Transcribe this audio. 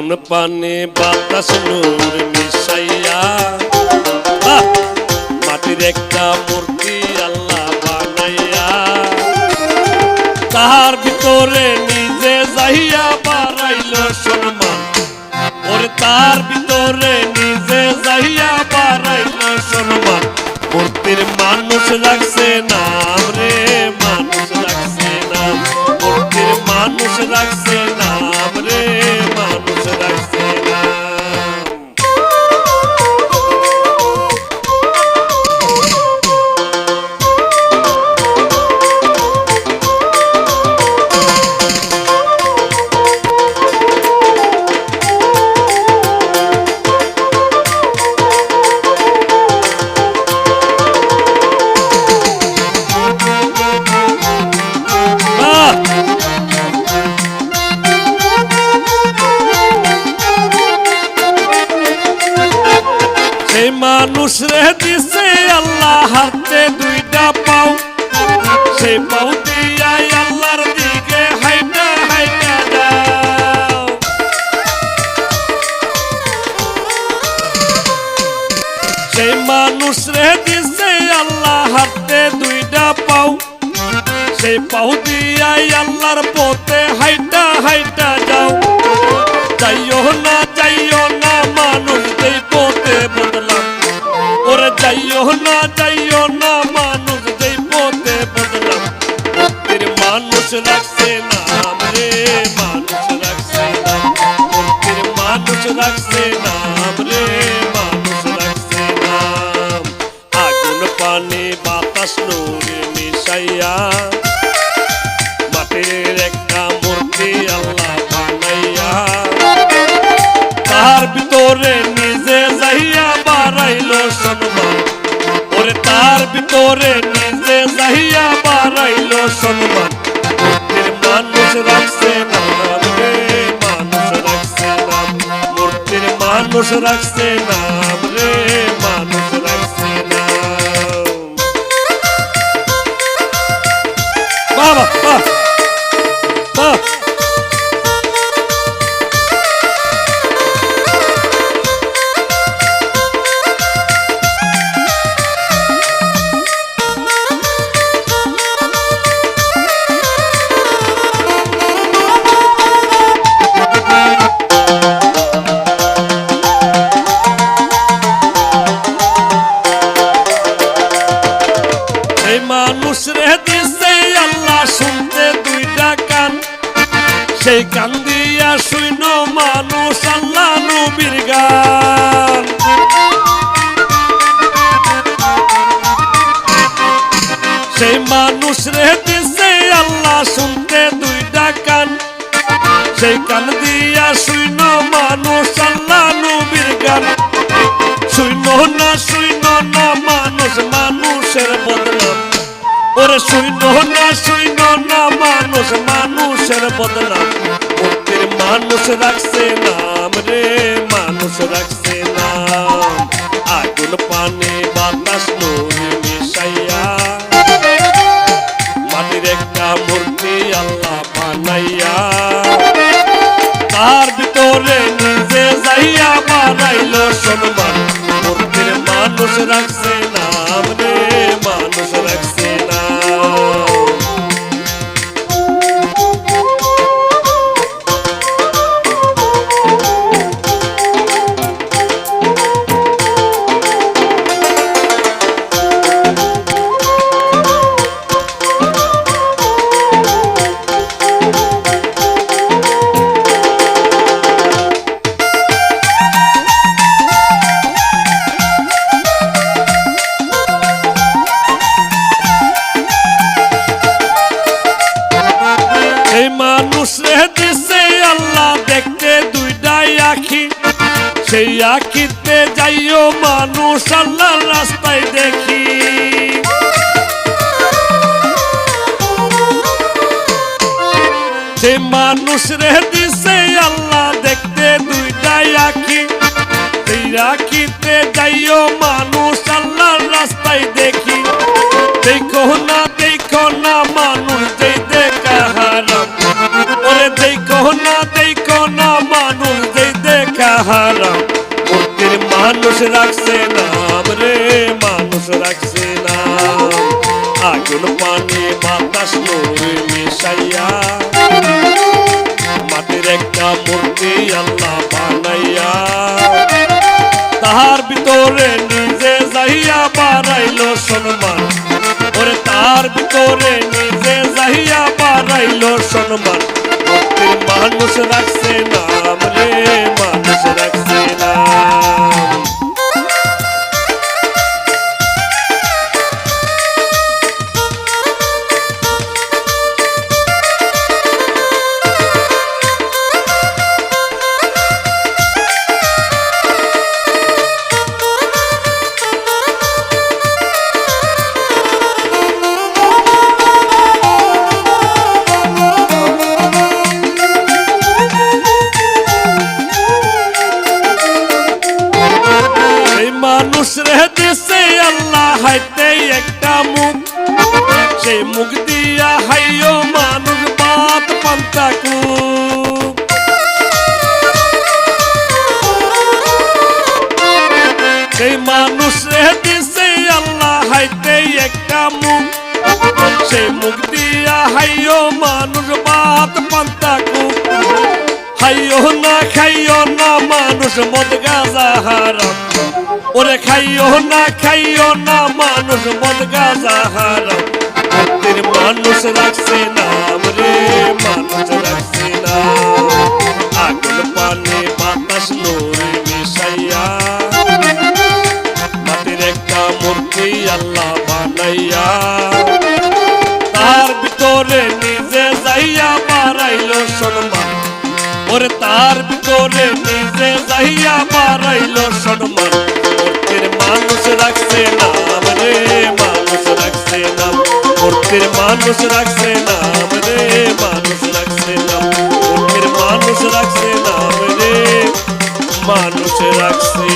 আগুন পানি বাতাস নূর মিশাইয়া মাটির একটা মূর্তি আল্লাহ বানাইয়া তাহার ভিতরে নিজে যাইয়া বাড়াইল সম্মান ওরে তার ভিতরে নিজে যাইয়া বাড়াইল সম্মান মূর্তির মানুষ রাখছে নাম রে মানুষ রাখছে নাম মূর্তির মানুষ রাখছে নাম রে মানুষ রাখছে নাম মানুষ রে দিছে আল্লাহ হাতে দুইটা পাও সেই পাও দিয়া আল্লাহর দিকে হাইটা হাইটা যাও সেই মানুষ রে দিছে আল্লাহ হাতে দুইটা পাও সেই পাও দিয়া আল্লাহর পথে হাইটা হাইটা যাও যাইও না মানুষ যেই পথে বদলাম ওরে যাইও না মানুষ যেই পথে বদলাম মূর্তির মানুষ রাখছে নাম রে মানুষ রাখছে নাম মূর্তির মানুষ রাখছে নাম রে মানুষ রাখছে নাম আগুন পানি বাতাস নূরে মিশাইয়া মাটির একটা মূর্তি আল্লাহ বানাইয়া তার ভিতরে নিজে যাইয়া বাড়াইল সম্মান ওরে তার ভিতরে নিজে যাইয়া বাড়াইল সম্মান মূর্তির মানুষ রাখছে নাম রে মানুষ রাখছে নাম মূর্তির মানুষ রাখছে নাম রে মানুষ রাখছে নাম বাবা বাহ বাহ মানুষ রে দিছে আল্লাহ শুনতে দুইটা কান সেই কান দিয়া শুইন মানুষ আল্লাহ নবীর গান সেই মানুষ রে দিছে আল্লাহ শুনতে দুইটা কান সেই কান দিয়া শুইন মানুষ আল্লাহ নবীর গান শুইন না মানুষ মানুষের বদনাম ওরে শুইন না মানুষ মানুষের বদনাম মূর্তির মানুষ রাখছে নাম রে মানুষ রাখছে নাম আগুন পানি বাতাস নূরে মিশাইয়া মাটির একটা মূর্তি আল্লাহ বানাইয়া তার ভিতরে নিজে যাইয়া বানাইল সম্মান মূর্তির মানুষ রাখছে নাম রে মানুষ রাখছে নাম মানুষ রে দিছে আল্লাহ দেখতে দুইটাই আখি সেই আখিতে যাইও মানুষ আল্লাহর রাস্তায় দেখি সেই মানুষ রে দিছে আল্লাহ দেখতে দুইটাই আখি সেই আখিতে যাইও মানুষ আল্লাহর রাস্তায় দেখি দেখো না মানুষ যেই দেখা হারাম ওরে দেখো না মানুষ যেই হারাম মূর্তির মানুষ রাখছে নাম রে, মানুষ রাখছে নাম। আগুন পানি বাতাস নূর মিশাইয়া মাটির একটা মূর্তি আল্লাহ বানাইয়া তাহার ভিতরে নিজে যাইয়া বাড়াইলো সম্মান, ওরে তার ভিতরে নিজে যাইয়া বাড়াইলো সম্মান। মূর্তির মানুষ রাখছে নাম রে, মানুষ রাখছে নাম। মানুষ রে দিছে আল্লাহ হাইতে একটা মুখ, সেই মুখ দিয়া হাইও মানুষ বাত পান্তা কুক। সেই মানুষ রে দিছে আল্লাহ হাইতে একটা মুখ, সেই মুখ দিয়া হাইও মানুষ বাত পান্তা কুক। খাইও না খাইও না মানুষ মদ গাঁজা হারাম, ওরে খাইও না মানুষ মদ গাঁজা হারাম। মূর্তির মানুষ রাখছে নাম রে, মানুষ রাখছে নাম। আগুন পানি বাতাস নূর মিশাইয়া মাটির একটা মূর্তি আল্লাহ বানাইয়া তার ভিতরে নিজে যাইয়া বাড়াইলো সম্মান, ওরে তার ভিতরে নিজে যাইয়া বাড়াইলো সম্মান। মূর্তির মানুষ রাখছে নাম রে, মানুষ রাখছে নাম। মূর্তির মানুষ রাখছে নাম রে, মানুষ রাখছে নাম। মূর্তির মানুষ রাখছে নাম রে, মানুষ রাখছে